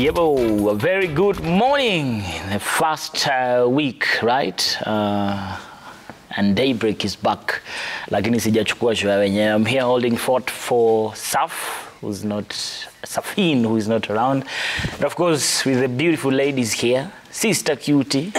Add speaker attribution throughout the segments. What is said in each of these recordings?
Speaker 1: Yebo, a very good morning. The first week, right? And daybreak is back. Lakini sijachukua show wenyewe. I'm here holding fort for Saf, Safin, who is not around. And of course, with the beautiful ladies here. Sister Cutie.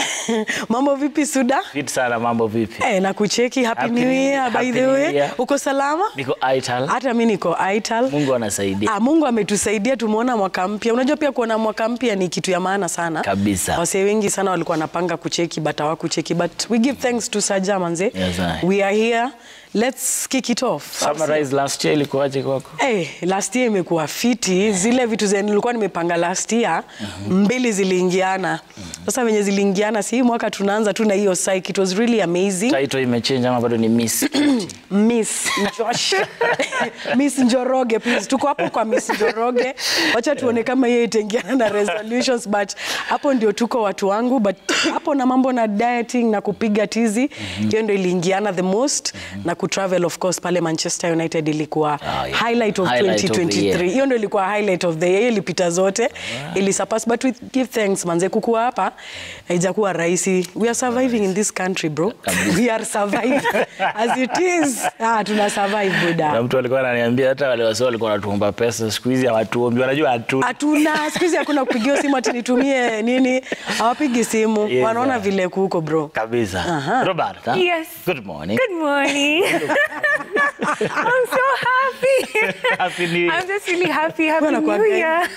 Speaker 2: Mambo vipi Suda?
Speaker 1: Fit sana, mambo vipi?
Speaker 2: Na kucheki, happy new year, by the way. Uko salama?
Speaker 1: Niko Aital.
Speaker 2: Hata mimi niko Aital.
Speaker 1: Mungu anasaidia.
Speaker 2: Mungu ametusaidia, tumeona mwaka mpya. Unajua pia kuona mwaka mpya ni kitu ya maana sana.
Speaker 1: Kabisa.
Speaker 2: Wasee wengi sana walikuwa wanapanga kucheki but hawakucheki, but we give thanks to Saja manze.
Speaker 1: Yes,
Speaker 2: we are here. Let's kick it off.
Speaker 1: Summarize last year ilikuwaje kwako?
Speaker 2: Last year imekuwa fiti. Zile vitu zenye nilikuwa nimepanga last year, mbili ziliingiana. Sasa venye ziliingiana, si mwaka tunaanza tu na hiyo psyche. It was really amazing.
Speaker 1: Title imechange ama bado ni Miss
Speaker 2: Miss Josh. Miss Njoroge, please. Tuko hapo kwa Miss Njoroge. Wacha tuone kama yeye itaingiana na resolutions, but hapo ndio tuko watu wangu, but hapo na mambo na dieting na kupiga tizi, hiyo ndio iliingiana the most, na travel of course pale Manchester United ilikuwa highlight of 2023. Hiyo ndio ilikuwa highlight of the year, ilipita zote, ilisurpass, but we give thanks manze, kukua hapa haijakuwa rahisi. We are surviving in this country, bro. We are surviving as it is. Tuna survive buda.
Speaker 1: Na mtu alikuwa ananiambia hata wale wasio walikuwa wanatuomba pesa, siku hizi hawatuombi, wanajua
Speaker 2: hatuna siku hizi, hakuna kupigia simu ati nitumie nini, hawapigi simu. Wanaona vile kuko bro.
Speaker 1: Kabisa. Robert,
Speaker 3: Yes.
Speaker 1: Good morning.
Speaker 3: Good morning. I'm so happy.
Speaker 1: Happy New Year.
Speaker 3: I'm just really happy. Happy New Year.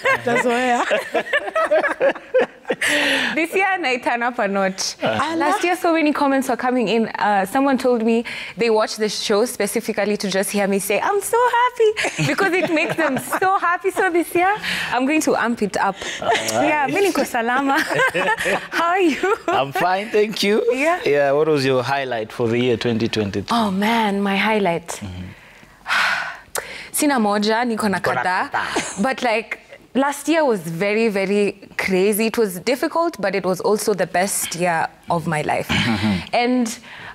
Speaker 3: This year I turn up a notch. Last year so many comments were coming in. Someone told me they watched the show specifically to just hear me say, I'm so happy, because it makes them so happy. So this year I'm going to amp it up. Yeah, mimi niko salama. How are you?
Speaker 1: I'm fine, thank you. Yeah, what was your highlight for the year 2023?
Speaker 3: Oh man, my highlight. Sina moja, niko na kada. But like, last year was very, very crazy. It was difficult, but it was also the best year of my life. And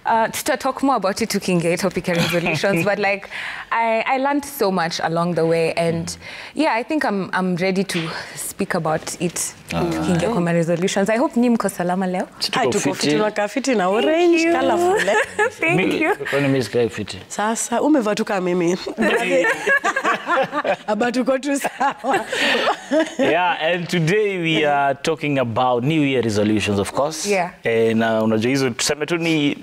Speaker 3: to talk more about it, to Kinge topic and resolutions, but like, I learned so much along the way, and yeah, I think I'm ready to speak about it. Kinge kwa resolutions. I hope nimko salama leo.
Speaker 2: Tuko fiti na kafiti na orange colorful.
Speaker 3: Thank you.
Speaker 1: Kwani mimi sikai fiti.
Speaker 2: Sasa umevaa tu kama mimi. Abatuko tu sawa.
Speaker 1: Yeah, and today we are talking about New Year resolutions, of course.
Speaker 3: Yeah.
Speaker 1: Na unajua hizo tuseme tu ni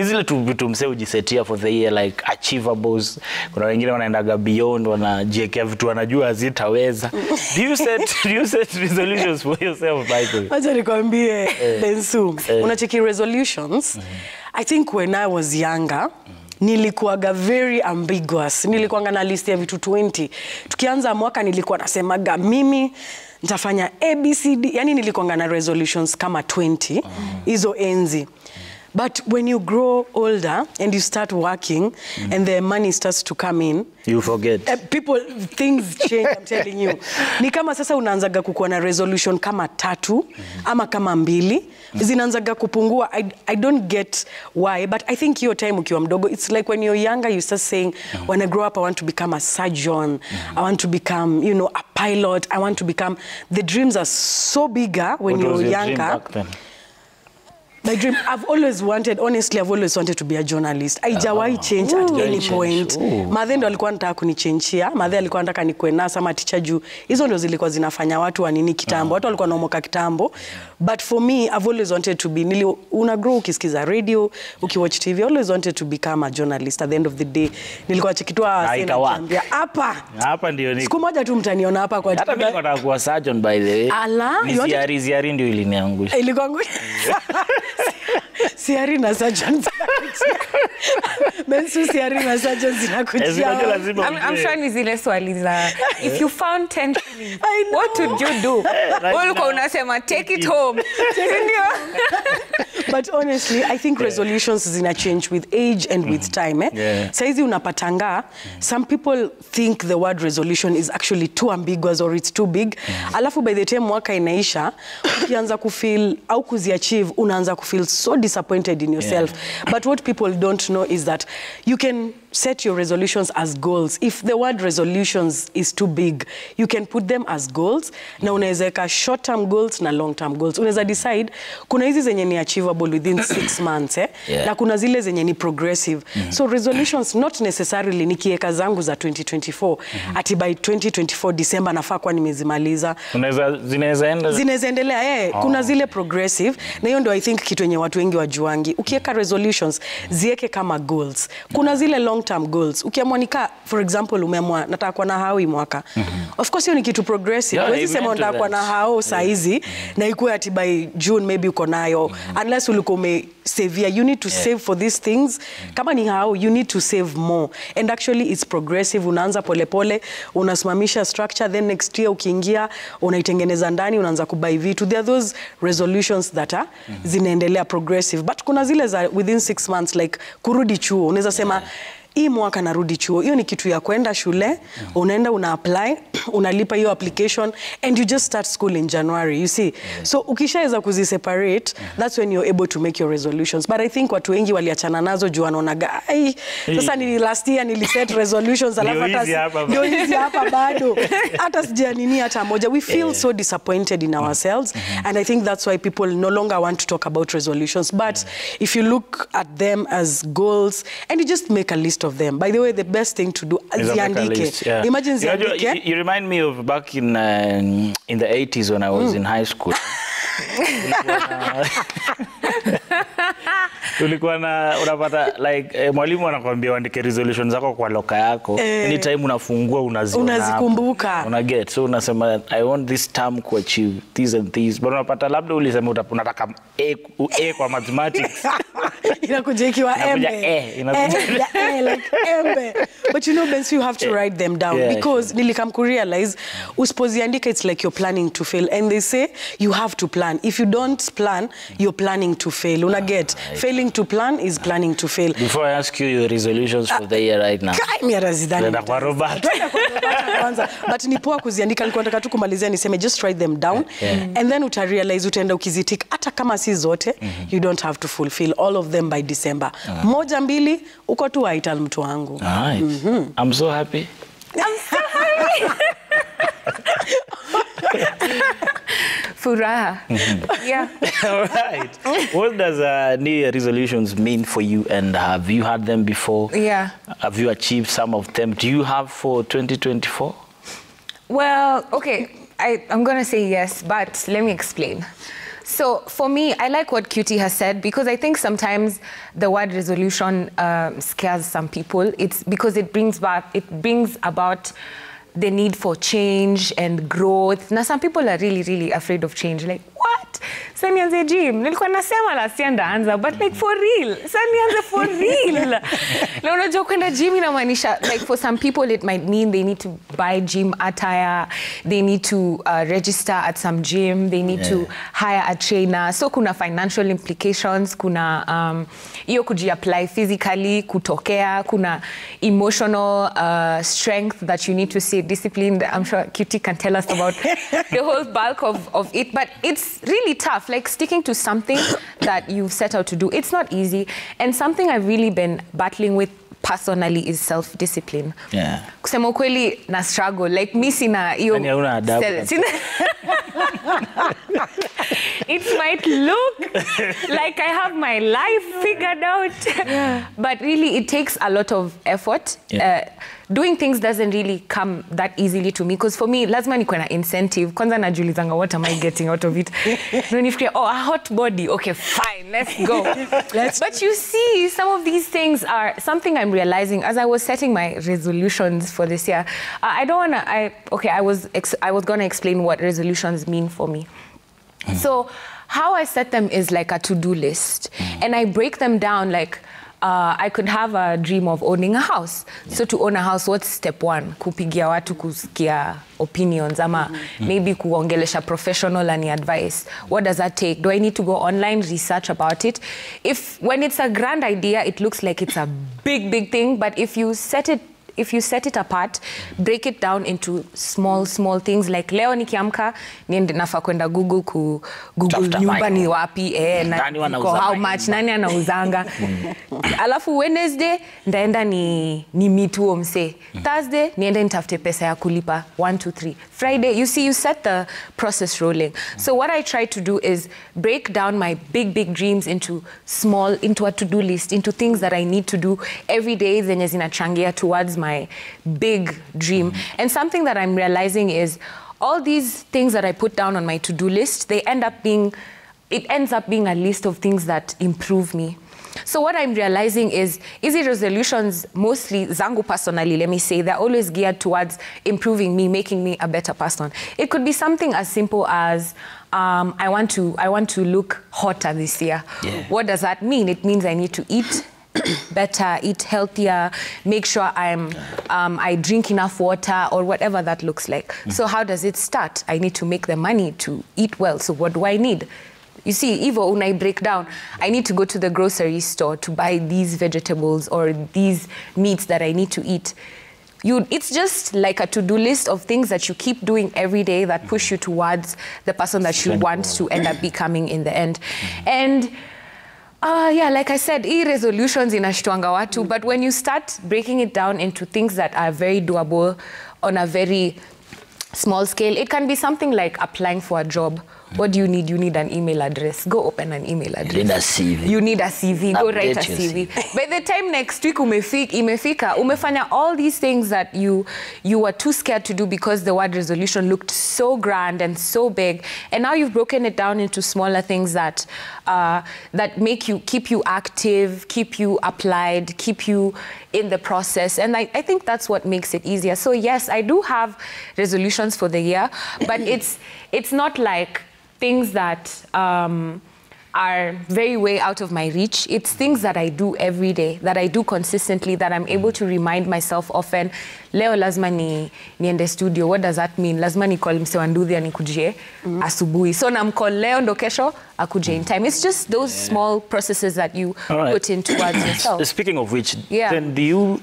Speaker 1: zile tu vitu msee ujisetia for the year, like achievables. Kuna wengine wanaendaga beyond, wanajiwekea vitu wanajua hazitaweza. Do you set resolutions for yourself, Michael?
Speaker 2: Acha nikwambie Bensu, unacheki resolutions. I think when I was younger, nilikuwaga very ambiguous. Nilikuwanga na list ya vitu 20. Tukianza mwaka nilikuwa nasemaga mimi nitafanya ABCD, yani nilikuwanga na resolutions kama 20 hizo enzi. But when you grow older and you start working and the money starts to come in,
Speaker 1: you forget.
Speaker 2: Things change, I'm telling you. Ni kama sasa unaanzaga kukuwa na resolution kama 3 ama kama 2, zinaanzaga kupungua. I don't get why, but I think your time ukiwa mdogo, it's like when you're younger you start saying, when I grow up I want to become a surgeon, I want to become, you know, a pilot, I want to become, the dreams are so bigger when you're younger. My dream, I've always wanted to be a journalist. Haijawahi change at any point. Madhe ndo alikuwa anataka kunichenjia. Madhe alikuwa anataka nikuwe nasa ama teacher juu. Hizo ndo zilikuwa zinafanya watu wanini kitambo. Watu walikuwa wanaomoka kitambo. But for me, I've always wanted to be, una grow ukisikiza radio, ukiwatch TV, I always wanted to become a journalist at the end of the day. Nilikuwa chekitua sina hapa
Speaker 1: ndio niko.
Speaker 2: Siku moja tu mtaniona hapa kwa
Speaker 1: hata mimi nataka kuwa surgeon by the way. Ziari ndio iliniangusha.
Speaker 2: Ilikuangusha. Siari na surgeons. Bensu siari na surgeons zinakuja.
Speaker 3: I'm sure ni zile swali za if you found 10 shillings, what would you do? Ulikuwa unasema take it home.
Speaker 2: But honestly, I think resolutions zina change with age and with time. Saizi unapatanga, some people think the word resolution is actually too ambiguous or it's too big. Alafu by the time mwaka inaisha, ukianza kufeel au kuziachieve, unaanza kufeel so disappointed in yourself. But what people don't know is that you can set your resolutions as goals. If the word resolutions is too big, you can put them as goals. Na unaweza weka short-term goals na long-term goals. Unaweza decide, kuna hizi zenye ni achievable within 6 months, na kuna zile zenye ni progressive. So resolutions not necessarily nikiweka zangu za 2024, ati by 2024 December nafaa kwa nimezimaliza. Zinaweza endelea, kuna zile progressive, na hiyo ndio I think kitu yenye watu wengi wajuangi. Ukiweka resolutions, ziweke kama goals. Kuna zile long-term goals. Ukiamua for example, umeamua nataka kuwa na hao mwaka. Of course hiyo ni kitu progressive. Huwezi sema nataka kuwa na hao saa hizi na ikuwe ati by June maybe uko nayo. Unless ulikuwa umesavia. You need to save for these things. Kama ni hao, you need to save more. And actually it's progressive. Unaanza polepole, unasimamisha structure, then next year ukiingia, unaitengeneza ndani, unaanza kubuy vitu. There are those resolutions that are zinaendelea progressive. But kuna zile za within 6 months, like kurudi chuo. Unaweza sema, hii mwaka narudi chuo. Hiyo ni kitu ya kwenda shule, unaenda una-apply, unalipa hiyo application, and you just start school in January, you see. So ukishaweza kuziseparate, that's when you're able to make your resolutions. But I think watu wengi waliachana nazo juu wanaonaga, sasa ni last year niliset resolutions, alafu ndio hizi hapa bado. Hata sijanini hata moja. We feel so disappointed in ourselves, and I think that's why people no longer want to talk about resolutions. But if you look at them as goals, and you just make a list of them. By the way, the best thing to do is ziandike. Imagine ziandike.
Speaker 1: You remind me of back in the 80s when I was in high school. Tulikuwa na unapata like mwalimu anakuambia uandike resolutions zako kwa loka yako. Anytime unafungua
Speaker 2: unazikumbuka.
Speaker 1: Una get. So unasema I want this term to achieve these and these. But unapata labda ulisema unataka A kwa mathematics.
Speaker 2: Inakuja ikiwa M. Like M. But you know, Bensu, you have to write them down because nilikam realize usipoziandika, it's like you're planning to fail, and they say you have to plan. If you don't plan, you're planning to fail. Una get. Failing to plan is planning to fail.
Speaker 1: Before I ask you your resolutions for the year right now.
Speaker 2: But ni poa kuziandika. Nilikuwa nataka tu kumalizia niseme just write them down, and then uta-realize utaenda ukizitik hata kama si zote, you don't have to fulfill all of them by December. Moja mbili uko tu aital mtu wangu.
Speaker 1: I'm so happy.
Speaker 3: I'm so happy. Furaha. Yeah.
Speaker 1: All right. What does New Year resolutions mean for you, and have you had them before?
Speaker 3: Yeah.
Speaker 1: Have you achieved some of them? Do you have for 2024?
Speaker 3: Well, okay, I'm going to say yes, but let me explain. So for me, I like what Cutie has said, because I think sometimes the word resolution scares some people. It's because it brings about the need for change and growth. Now, some people are really, really afraid of change. Like, what? Sanianze gym. Nilikuwa nasema last year ndaanza, but like for real. Sanianze for real. Na unajua kwenda gym inamaanisha, like for some people it might mean they need to buy gym attire, they need to register at some gym, they need to hire a trainer. So kuna financial implications, kuna iyo kuji-apply physically, kutokea, kuna emotional strength that you need to stay disciplined. I'm sure Cutie can tell us about the whole bulk of it, but it's really tough, like sticking to something that you've set out to do. It's not easy, and something I've really been battling with personally is self-discipline.
Speaker 1: Yeah.
Speaker 3: Kusema ukweli na struggle, like mi sina iyo... It might look like I have my life figured out, but really it takes a lot of effort. Doing things doesn't really come that easily to me, because for me, lazima nikuwe na incentive. Kwanza najulizanga, what am I getting out of it? Then if you're, a hot body, okay, fine, let's go. But you see, some of these things are something I'm realizing as I was setting my resolutions for this year. I don't wanna, I was gonna explain what resolutions mean for me. So how I set them is like a to-do list, and I break them down like, I could have a dream of owning a house. So to own a house, what's step one? Kupigia watu kusikia opinions, ama maybe kuongelesha professional and advice. What does that take? Do I need to go online, research about it? When it's a grand idea, it looks like it's a big, big thing, but if you set it if you set it apart, break it down into small things, like leo nikiamka niende nafaa kwenda Google nyumba ni wapi how much nani anauzanga. Alafu Wednesday ndaenda ni meet huo mse. Thursday niende nitafute pesa ya kulipa 1 2 3. Friday, you see, you set the process rolling. So what I try to do is break down my big dreams into a to-do list, into things that I need to do every day zenye zinachangia towards my big dream. And something that I'm realizing is all these things that I put down on my to-do list, it ends up being a list of things that improve me. So what I'm realizing is easy resolutions, mostly zangu personally, let me say, they're always geared towards improving me, making me a better person. It could be something as simple as I want to look hotter this year. Yeah. What does that mean? It means I need to eat better, eat healthier, make sure I drink enough water, or whatever that looks like. So how does it start? I need to make the money to eat well. So what do I need? You see, Ivo, when I break down, I need to go to the grocery store to buy these vegetables or these meats that I need to eat. It's just like a to-do list of things that you keep doing every day that push you towards the person that you want to end up becoming in the end. And yeah, like I said, resolutions inashtuanga watu, but when you start breaking it down into things that are very doable on a very small scale, it can be something like applying for a job. What do you need? You need an email address. Go open an email address.
Speaker 1: You need a CV.
Speaker 3: You need a CV. Go write a CV. By the time next week umefanya all these things that you were too scared to do because the word resolution looked so grand and so big, and now you've broken it down into smaller things that keep you active, keep you applied, keep you in the process. And I think that's what makes it easier. So yes, I do have resolutions for the year, but it's not like things that are very way out of my reach. It's things that I do every day, that I do consistently, that I'm able to remind myself often. Leo lazima niende studio. What does that mean? Lazima ni call mse wanduthi anikujie asubuhi. So namcall leo ndo kesho akuje in time. It's just those small processes that you put in towards yourself.
Speaker 1: Speaking of which, then do you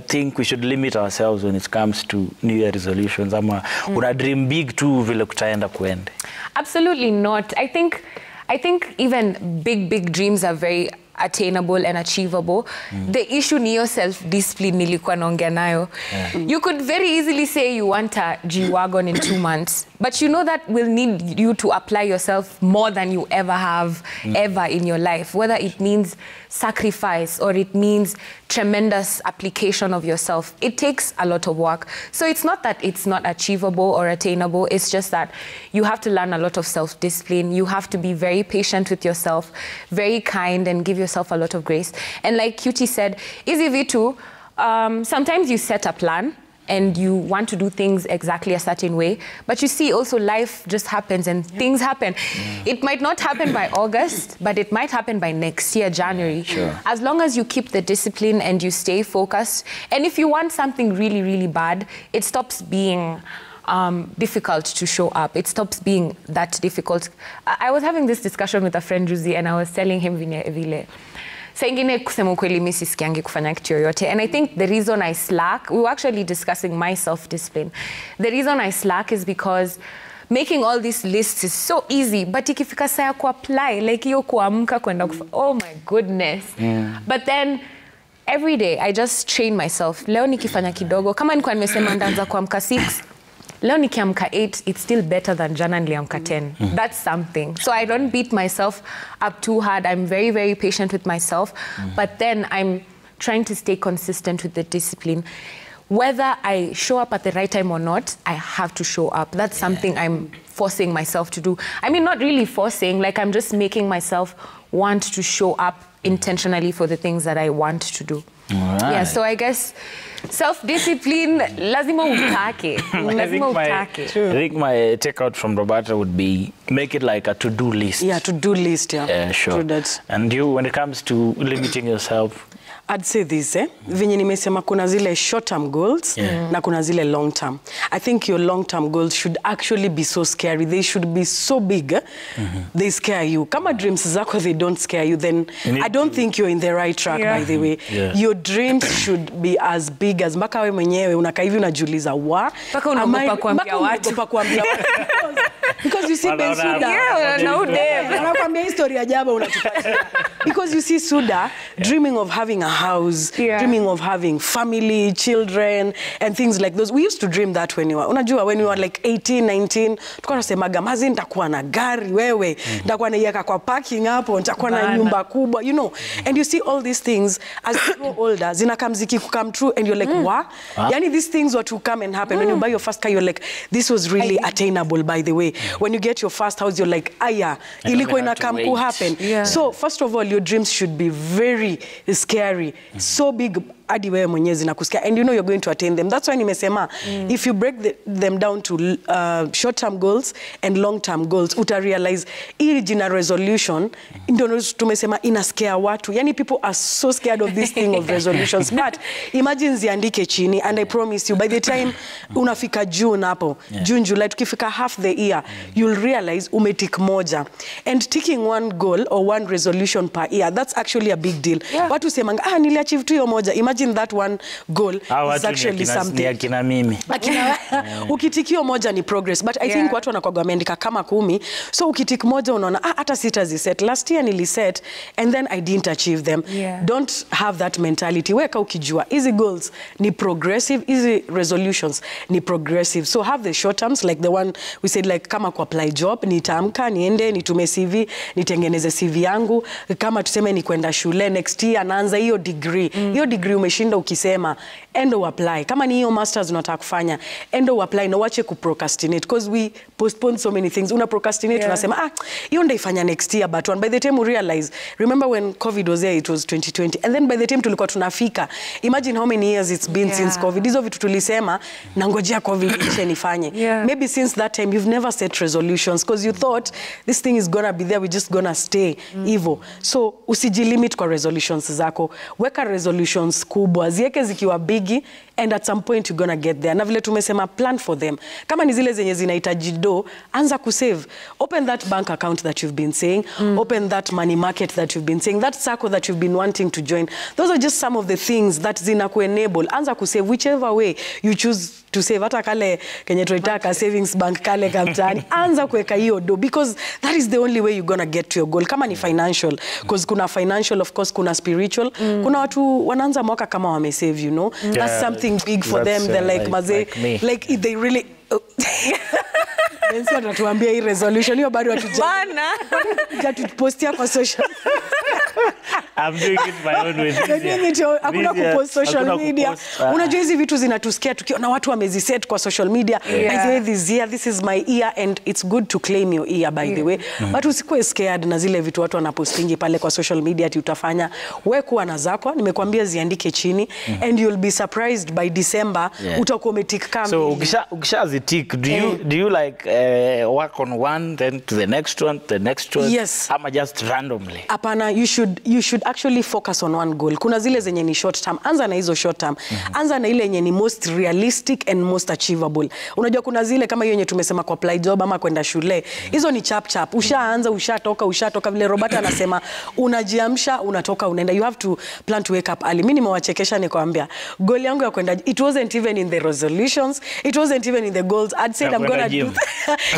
Speaker 1: think we should limit ourselves when it comes to New Year resolutions? Ama una dream big too vile kutaenda kuende?
Speaker 3: Absolutely not. I think even big dreams are very attainable and achievable. The issue ni your self-discipline nilikuwa naongea nayo. You could very easily say you want a G-Wagon in 2 months, but you know that will need you to apply yourself more than you ever have ever in your life, whether it means sacrifice or it means tremendous application of yourself. It takes a lot of work. So it's not that it's not achievable or attainable, it's just that you have to learn a lot of self-discipline. You have to be very patient with yourself, very kind, and give yourself a lot of grace. And like Cutie said, easy vitu, sometimes you set a plan and you want to do things exactly a certain way, but you see also life just happens and things happen. It might not happen by August, but it might happen by next year, January. As long as you keep the discipline and you stay focused, and if you want something really, really bad, it stops being difficult to show up. It stops being that difficult. I was having this discussion with a friend, Juzi, and I was telling him vile saingine kusema ukweli mimi sisikiangi kufanya kitu yoyote. And I think the reason I slack, we were actually discussing my self-discipline. The reason I slack is because making all these lists is so easy, but ikifika saa ya ku-apply, like hiyo kuamka kwenda oh my goodness. But then every day I just train myself. Leo nikifanya kidogo, kama nilikuwa nimesema ndaanza kuamka 6, leo nikiamka 8, it's still better than jana niliamka 10. That's something. So I don't beat myself up too hard. I'm very, very patient with myself. But then I'm trying to stay consistent with the discipline. Whether I show up at the right time or not, I have to show up. That's something I'm forcing myself to do. I mean, not really forcing, like I'm just making myself want to show up intentionally for the things that I want to do. Yeah, so I guess self-discipline, lazima utake.
Speaker 1: I think my takeout from Roberta would be make it like a to-do list.
Speaker 2: Yeah, to-do list, yeah.
Speaker 1: Sure. And you, when it comes to limiting yourself?
Speaker 2: I'd say this, venye nimesema kuna zile short-term goals na kuna zile long-term. I think your long-term goals should actually be so scary. They should be so big, they scare you. Kama dreams zako, they don't scare you, then I don't think you're in the right track, by the way. Your dreams should be as big as mpaka wewe mwenyewe unakaa hivi unajiuliza wa
Speaker 3: mpaka unaogopa kuambia watu
Speaker 2: because you see Bensuda anakuambia historia jaba unatupatia because you see Suda dreaming of having a house, dreaming of having family, children and things like those. We used to dream that when we were like 18, 19 tulikuwa tunasemaga mazi nitakuwa na gari wewe nitakuwa naiweka kwa parking hapo nitakuwa na nyumba kubwa, you know. And you see all these things as you grow older zinakamziki come true and you're like yani these things were to come and happen. When you buy your first car you're like this was really attainable by the way. When you get your first house you're like aya ilikuwa ina come to happen. So first of all your dreams should be very scary, so big hadi wewe mwenyewe zinakusikia and you know you're going to attain them. That's why nimesema if you break them down to short term goals and long term goals uta realize hii jina resolution ndio tumesema ina scare watu. Yani people are so scared of this thing of resolutions but imagine ziandike chini and I promise you by the time unafika June hapo June July tukifika half the year you'll realize umetik moja and ticking one goal or one resolution per year that's actually a big deal. Watu semanga niliachieve tu hiyo moja. Imagine that one goal is actually something.
Speaker 1: Akina mimi.
Speaker 2: Ukitikio moja ni progress but I think watu wanakuwa wameandika kama 10 so ukitik moja unaona hata sitaziset. Last year niliset and then I didn't achieve them. Don't have that mentality. Weka ukijua hizi goals ni progressive, hizi resolutions ni progressive. So have the short terms like the one we said like kama ku apply job nitaamka niende nitume CV nitengeneze CV yangu, kama tuseme ni kwenda shule next year naanza hiyo degree. Hiyo degree umeshinda ukisema endo apply. Kama ni hiyo masters unataka kufanya endo apply na wache kuprocrastinate because we postpone so many things. Una procrastinate unasema hiyo ndaifanya next year but by the time you realize, remember when COVID was there it was 2020 and then by the time tulikuwa tunafika imagine how many years it's been since COVID. Hizo vitu tulisema na ngojea COVID ishe nifanye. Maybe since that time you've never set resolutions because you thought this thing is gonna be there, we just gonna stay evil. So usijilimit kwa resolutions zako. Weka resolutions kubwa zieke zikiwa bigi and at some point you're gonna get there. Na vile tumesema plan for them. Kama ni zile zenye zinahitaji do, anza kusave. Open that bank account that you've been saying, open that money market that you've been saying, that circle that you've been wanting to join. Those are just some of the things that zinakuenable. Anza kusave whichever way you choose to save. Hata kale kenye tuitaka savings bank kale kamtani anza kuweka hiyo do because that is the only way you're gonna get to your goal. Kama ni financial because kuna financial of course kuna spiritual. Kuna watu wanaanza mwaka kama wamesave, you know. That's something big for them. They're like maze like if they really Bensi atatuambia hii resolution hiyo bado hatupostia kwa social.
Speaker 1: I'm doing it my own way.
Speaker 2: Hakuna kupost social media. Unajua hizi vitu zinatusikia tukiona watu wameziset kwa social media. By the way this year this is my year and it's good to claim your year by the way. But usikuwe scared na zile vitu watu wanapostingi pale kwa social media ati utafanya. Wewe kuwa na zako, nimekuambia ziandike chini and you'll be surprised by December utakuwa umetik kama.
Speaker 1: So ukishazitik do you like work on one then to the next one,
Speaker 2: Yes.
Speaker 1: Ama just randomly?
Speaker 2: Apana, you should actually focus on one goal. Kuna zile zenye ni short term. Anza na hizo short term. Anza na ile yenye ni most realistic and most achievable. Unajua kuna zile kama hiyo yenye tumesema kwa apply job ama kwenda shule. Hizo ni chap chap. Ushaanza, ushatoka vile Robert anasema unajiamsha, unatoka unaenda. You have to plan to wake up early. Mimi nimewachekesha nikwambia. Goal yangu ya kwenda it wasn't even in the resolutions. It wasn't even in the goals. I'd said I'm going to do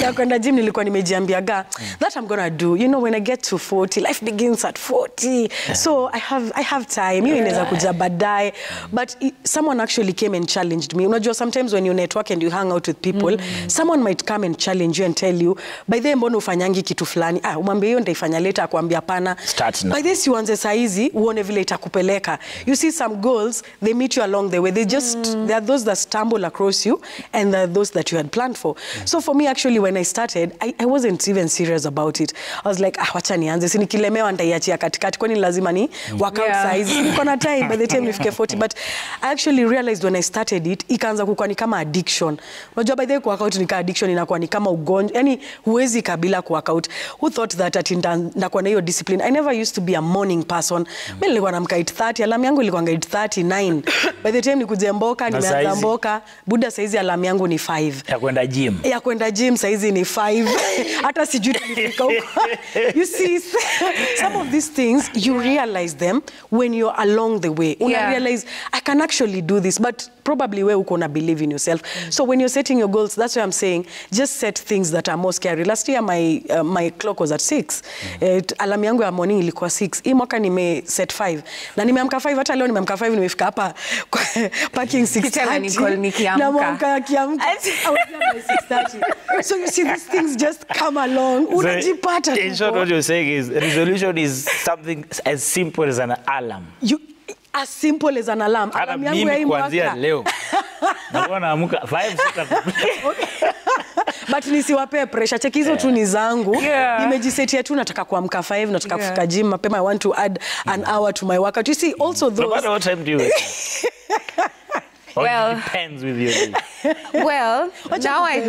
Speaker 2: ya kwenda gym nilikuwa nimejiambiaga that I'm going to do. You know when I get to 40 life begins at 40. So I have time. You inaweza kuja baadaye. But someone actually came and challenged me. Unajua sometimes when you network and you hang out with people, someone might come and challenge you and tell you, by the way mbona ufanyangi kitu fulani? Umwambie hiyo nitaifanya later, akwambia hapana. By this you anze saizi uone vile itakupeleka. You see some goals, they meet you along the way. They are those that stumble across you and there are those that you had planned for. So for me actually when I started, I wasn't even serious about it. I was like, wacha nianze. Si nikilemewa nitaiachia katikati kwani lazima ni workout size. Niko na time by the time nifike 40. But I actually realized when I started it, ikaanza kukuwa ni kama addiction. Unajua by the way workout ni kama addiction, inakuwa ni kama ugonjwa. Yani huwezi kabila workout. Who thought that ati ndakuwa na hiyo discipline? I never used to be a morning person. Mimi nilikuwa naamka 8:30, alarm yangu ilikuwa 8:39. By the time nikuje Mboka, nimeanza Mboka, buda saizi alarm yangu ni 5. Ya kwenda gym saizi ni 5. Hata sijui tulifika huko. You see some of these things you realize them when you're along the way. Una realize, I can actually do this, but probably where uko na believe in yourself. So when you're setting your goals, that's why I'm saying, just set things that are more scary. Last year, my clock was at 6. Alarm yangu ya morning ilikuwa 6. Hii mwaka nime set 5. Na nimeamka 5, hata leo nimeamka 5, nimefika hapa parking 6:30. Na mwamka kiamka. I was there by 6:30. So you see, these things just come along. Unajipata.
Speaker 1: In short, what you're saying is, resolution is something as simple as an alarm.
Speaker 2: As simple as an alarm.
Speaker 1: Hata mimi kuanzia leo. Nakuwa naamka 5
Speaker 2: But nisiwape pressure. Check hizo tu ni zangu. Nimejisetia tu nataka kuamka 5, nataka kufika gym mapema. I want to add an hour to my workout. You see, also those...
Speaker 1: No matter what time do you wake? Well, it depends with you.
Speaker 3: Well, now I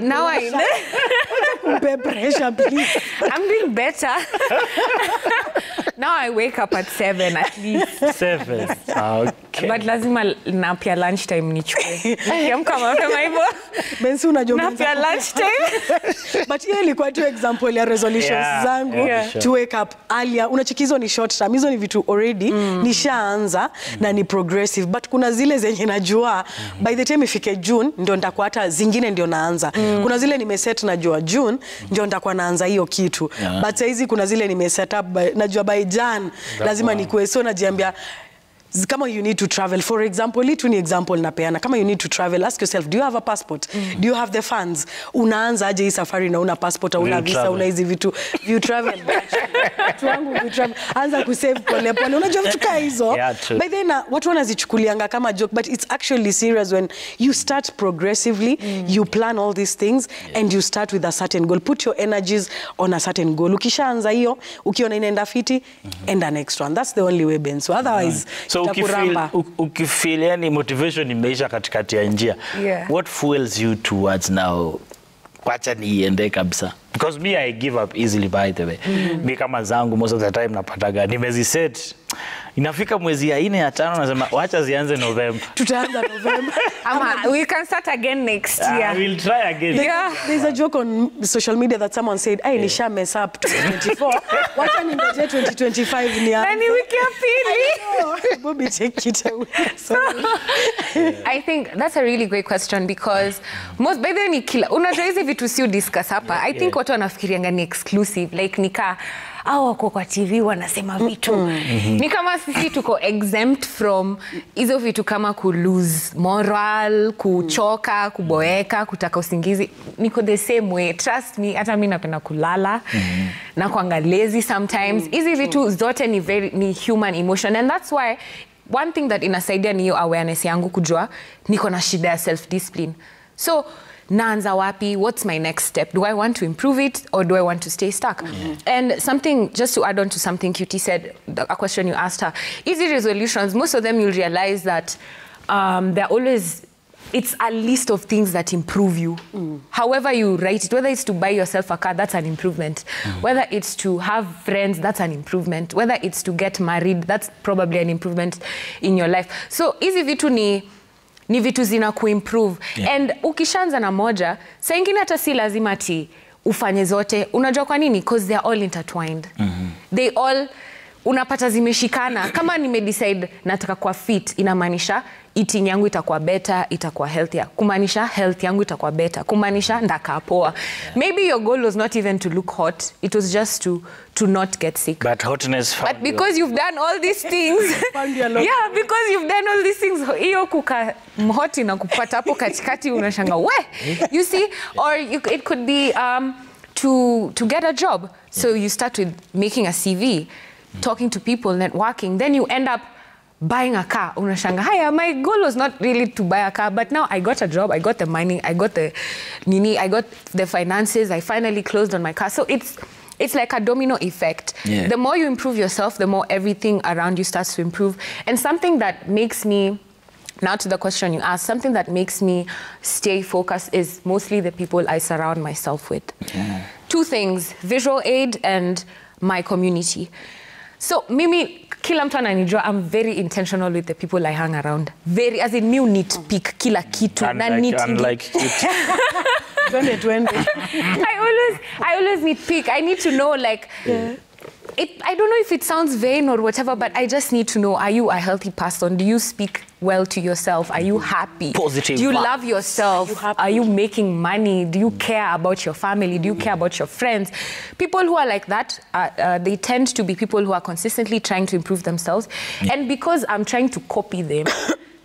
Speaker 2: pressure, please.
Speaker 3: I'm doing better. Now I wake up at 7 at least.
Speaker 1: 7. Okay.
Speaker 3: But lazima nap ya lunchtime nichukue. Nikiamka mapema hivyo.
Speaker 2: Bensi unajua
Speaker 3: nap ya lunchtime.
Speaker 2: But hiyo ilikuwa tu example ya resolutions zangu to wake up earlier. Unachikizo ni short term. Hizo ni vitu already nishaanza na ni progressive. But kuna zile zenye najua by the time ifike June ndio nitakuwa hata zingine ndio naanza. Kuna zile nimeset najua June ndio nitakuwa naanza hiyo kitu. But saizi kuna zile nimeset up najua by Jan lazima nikuwe, so najiambia kama you need to travel, for example, hii tu ni example napeana. Kama you need to travel, ask yourself, do you have a passport? Do you have the funds? Unaanza aje hii safari na una passport, una visa, una hizi vitu. You travel. Tuangu you travel. Anza kusave pole pole. Unajua vitu kama hizo. By then watu wanazichukulianga kama joke, but it's actually serious when you start progressively, you plan all these things and you start with a certain goal. Put your energies on a certain goal. Ukishaanza hiyo, ukiona inaenda fiti, enda next one. That's the only way, Ben. So otherwise,
Speaker 1: so ukifeel yani motivation imeisha katikati ya njia, what fuels you towards now kwacha niende kabisa? Because me, I give up easily, by the way. Mi kama zangu most of the time napataga nimeziset, inafika mwezi ya 4 ya 5 nasema wacha zianze November.
Speaker 2: Tutaanza November.
Speaker 3: We can start again next year.
Speaker 1: I will try again.
Speaker 2: There's a joke on social media that someone said, "Hey, nisha mess up 2024. Wacha ningoje 2025 ni hapo."
Speaker 3: Nani wiki ya pili?
Speaker 2: Bobby, take it away.
Speaker 3: I think that's a really great question because most by the way kila unajua hizi vitu sio discuss hapa. I think watu wanafikirianga ni exclusive, like nika au wako kwa TV wanasema vitu. Ni kama sisi tuko exempt from hizo vitu kama ku lose moral, kuchoka, kuboeka, kutaka usingizi. Niko the same way. Trust me, hata mimi napenda kulala na kuangalia lazy sometimes. Hizi vitu zote ni human emotion, and that's why one thing that inasaidia ni hiyo awareness yangu kujua niko na shida ya self discipline. So naanza wapi? What's my next step? Do I want to improve it or do I want to stay stuck? And something, just to add on to something Cutie said, a question you asked her, easy resolutions, most of them you'll realize that they're always, it's a list of things that improve you. However you write it, whether it's to buy yourself a car, that's an improvement. Whether it's to have friends, that's an improvement. Whether it's to get married, that's probably an improvement in your life. So hizi vitu ni vitu zina kuimprove. And ukishaanza na moja, saa ingine hata si lazima ati ufanye zote. Unajua kwa nini? Because they are all intertwined. They all, unapata zimeshikana. Kama nimedecide nataka kuwa fit, inamaanisha eating yangu itakuwa better, itakuwa healthier. Kumaanisha health yangu itakuwa better. Kumaanisha ndakaa poa. Maybe your goal was not even to look hot. It was just to not get sick.
Speaker 1: But hotness found
Speaker 3: But because you've done all these things. Yeah, because you've done all these things. Hiyo kuka hot na kupata hapo katikati unashanga we. You see, or it could be to get a job. So you start with making a CV, talking to people, networking, then you end up buying a car. Unashanga, haya, my goal was not really to buy a car, but now I got a job, I got the money, I got the I got the finances, I finally closed on my car. So it's like a domino effect. The more you improve yourself, the more everything around you starts to improve. And something that makes me, now to the question you asked, something that makes me stay focused is mostly the people I surround myself with. Two things, visual aid and my community. So mimi, kila mtu ananijua, I'm very intentional with the people I hang around. Very, as in new nitpick kila kitu.
Speaker 1: Unlike Cutie.
Speaker 2: 2020.
Speaker 3: I always nitpick. I need to know, like, I don't know if it sounds vain or whatever, but I just need to know, are you a healthy person? Do you speak well to yourself? Are you happy?
Speaker 1: Positive
Speaker 3: Do you
Speaker 1: vibes.
Speaker 3: love yourself? Are you making money? Do you care about your family? Do you care about your friends? People who are like that, they tend to be people who are consistently trying to improve themselves. And because I'm trying to copy them,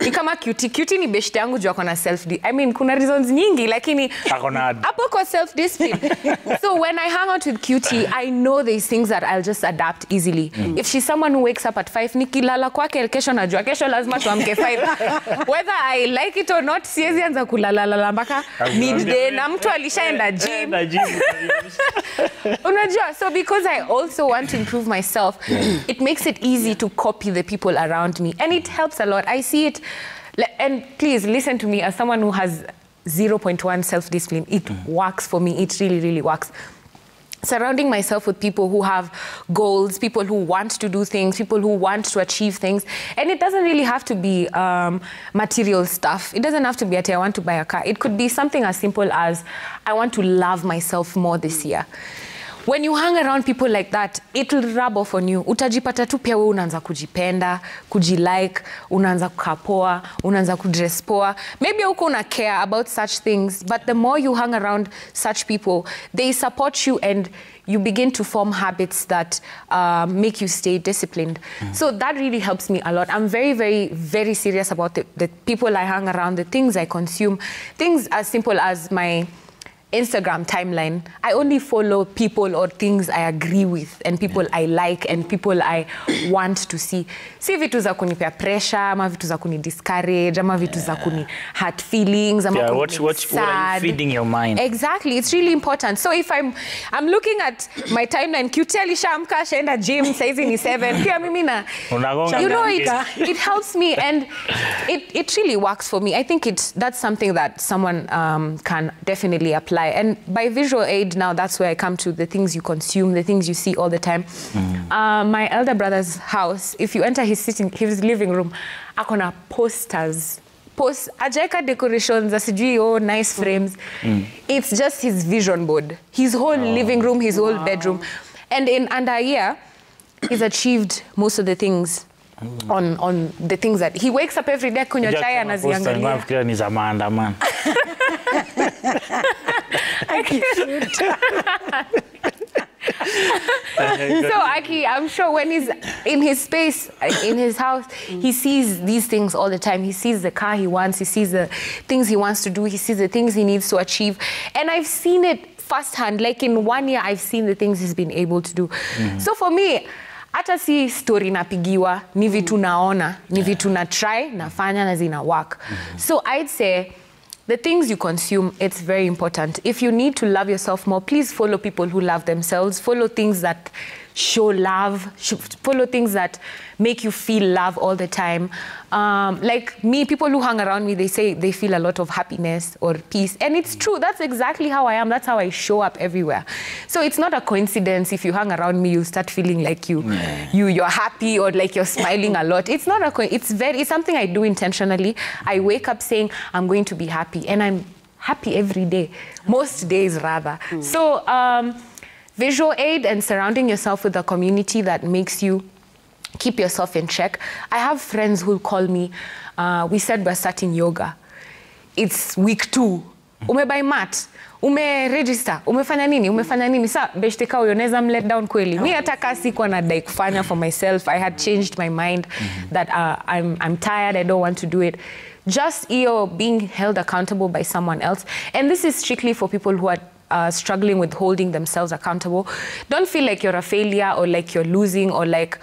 Speaker 3: ni kama Cutie ni beshte yangu juu akona I mean, kuna reasons nyingi, lakini hapo kwa self-discipline. So when I hang out with Cutie, I know there's things that I'll just adapt easily. If she's someone who wakes up at 5, nikilala kwake kesho najua, kesho lazima tuamke 5. Whether I like it or not, siwezi anza kulala mpaka midday na mtu alishaenda gym. Unajua, so because I also want to improve myself, it makes it easy to copy the people around me. And it helps a lot. I see it. And please listen to me as someone who has 0.1 self-discipline. It works for me. It really, really works. Surrounding myself with people who have goals, people who want to do things, people who want to achieve things. And it doesn't really have to be material stuff. It doesn't have to be I want to buy a car. It could be something as simple as I want to love myself more this year. When you hang around people like that, it'll rub off on you. Utajipata tu pia wewe unaanza kujipenda, kujilike, unaanza kukaa poa, unaanza kudress poa. Maybe uko una care about such things, but the more you hang around such people, they support you and you begin to form habits that make you stay disciplined. So that really helps me a lot. I'm very, very, very serious about the people I hang around, the things I consume, things as simple as my Instagram timeline. I only follow people or things I agree with and people I like and people I want to see. Si vitu za kunipea pressure, ama vitu za kuni discourage, ama vitu za kuni hurt feelings, ama
Speaker 1: what are you feeding your mind?
Speaker 3: Exactly, it's really important. So if I'm looking at my timeline, Cutie alishaamka shaenda gym, saizi ni 7. Pia mimi na, you know, it helps me and it really works for me. I think that's something that someone can definitely apply. And by visual aid now, that's where I come to the things you consume, the things you see all the time. My elder brother's house, if you enter his living room, akona posters. Ajaeka decorations, asijui, nice frames. It's just his vision board. His whole living room, his whole bedroom. And in under a year, he's achieved most of the things on the things that he wakes up every day kunywa chai anaziangalia.
Speaker 1: Nafikiri ni za maandamano.
Speaker 3: So Aki, I'm sure when he's in his space, in his house, he sees these things all the time. He sees the car he wants, he sees the things he wants to do, he sees the things he needs to achieve. And I've seen it firsthand. Like in 1 year, I've seen the things he's been able to do. So for me, hata si story napigiwa, ni vitu naona, ni vitu na try, nafanya na zina work. So I'd say the things you consume, it's very important. If you need to love yourself more, please follow people who love themselves. Follow things that show love. Follow things that make you feel love all the time. Like me, people who hang around me, they say they feel a lot of happiness or peace. And it's true. That's exactly how I am. That's how I show up everywhere. So it's not a coincidence if you hang around me, you start feeling like you're happy or like you're smiling a lot. It's not it's something I do intentionally. I wake up saying, I'm going to be happy. And I'm happy every day. Most days, rather. So visual aid and surrounding yourself with a community that makes you keep yourself in check. I have friends who call me, we said we're starting yoga. It's week 2. Umebuy mat, register, umefanya nini? Sa beshte kao yoneza let down kweli. Mi ataka sikuwa nadai kufanya for myself. I had changed my mind that I'm tired, I don't want to do it. Just being held accountable by someone else. And this is strictly for people who are struggling with holding themselves accountable. Don't feel like you're a failure or like you're losing or like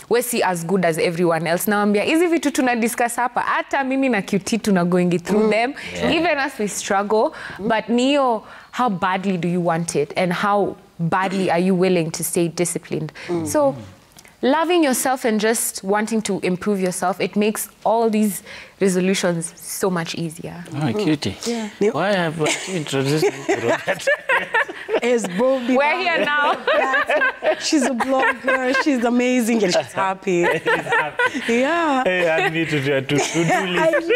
Speaker 3: we're see as good as everyone else. Naambia hizi vitu tuna discuss hapa, hata mimi na Cutie tuna going through them. Even as we struggle, but Neo, how badly do you want it and how badly are you willing to stay disciplined? So loving yourself and just wanting to improve yourself, it makes all these resolutions so much easier.
Speaker 1: Oh, Cutie. Yeah. Why have you introduced me to Roberta?
Speaker 3: We're here now.
Speaker 2: She's a blogger. She's amazing and she's happy.
Speaker 1: She's happy.
Speaker 2: Yeah.
Speaker 1: Hey, I need to do list.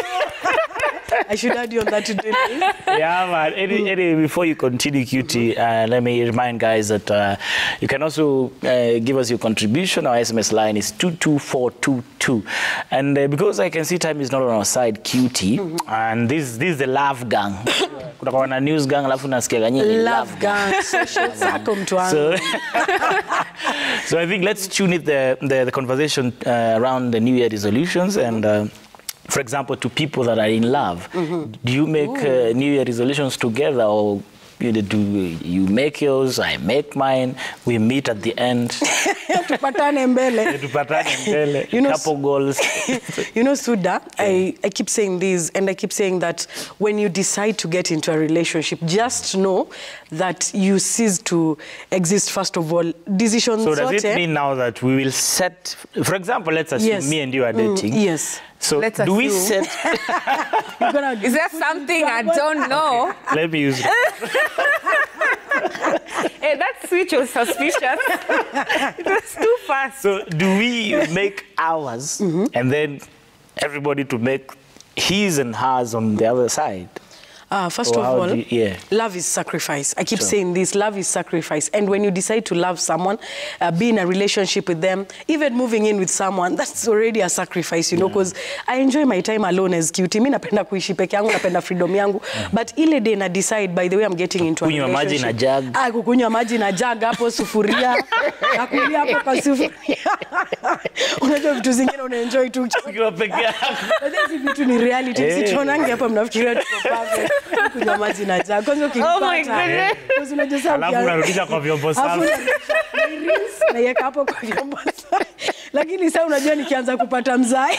Speaker 2: I should add you on that to-do list.
Speaker 1: Yeah, man. Anyway, before you continue, Cutie, let me remind guys that you can also give us your contribution. Our SMS line is 22422. And because I can see time is not on our side, Cutie, and this is the love gang. Kuna na news gang alafu nasikia ganyini
Speaker 2: Love gang, social circle mtu wangu.
Speaker 1: So I think let's tune it the conversation around the New Year resolutions and for example, to people that are in love, do you make New Year resolutions together, or do you make yours, I make mine, we meet at the end?
Speaker 2: Tupatane mbele. You know,
Speaker 1: couple goals.
Speaker 2: You know, Suda, I keep saying this, and I keep saying that when you decide to get into a relationship, just know that you cease to exist, first of all. Decisions.
Speaker 1: So does it mean now that we will set, for example, let's assume me and you are dating.
Speaker 2: Yes.
Speaker 1: So
Speaker 3: let's
Speaker 1: do we
Speaker 3: assume.
Speaker 1: set...
Speaker 3: Is there something I don't know?
Speaker 1: Let me use it.
Speaker 3: Hey, that switch was suspicious. It was too fast.
Speaker 1: So do we make ours and then everybody to make his and hers on the other side?
Speaker 2: First of all,
Speaker 1: yeah.
Speaker 2: Love is sacrifice. I keep saying this, love is sacrifice. And when you decide to love someone, be in a relationship with them, even moving in with someone, that's already a sacrifice, you know, because I enjoy my time alone as Cutie. Mimi napenda kuishi peke yangu, napenda freedom yangu. But ile day na decide, by the way, I'm getting into a relationship.
Speaker 1: Kunywa maji na jug.
Speaker 2: Kukunywa maji na jug hapo, sufuria. Nakulia hapo kwa sufuria. Unajua vitu zingine unaenjoy tu.
Speaker 1: Ukiwa peke yako.
Speaker 2: Hizi vitu ni reality. Msitonangi hapa mnafikiria tuko perfect. Kunywa maji na jug. Kwanza ukipata.
Speaker 3: Oh my goodness.
Speaker 1: Alafu unarudisha kwa vyombo safi.
Speaker 2: Na yeka hapo kwa vyombo safi. Lakini sasa unajua nikianza kupata mzai.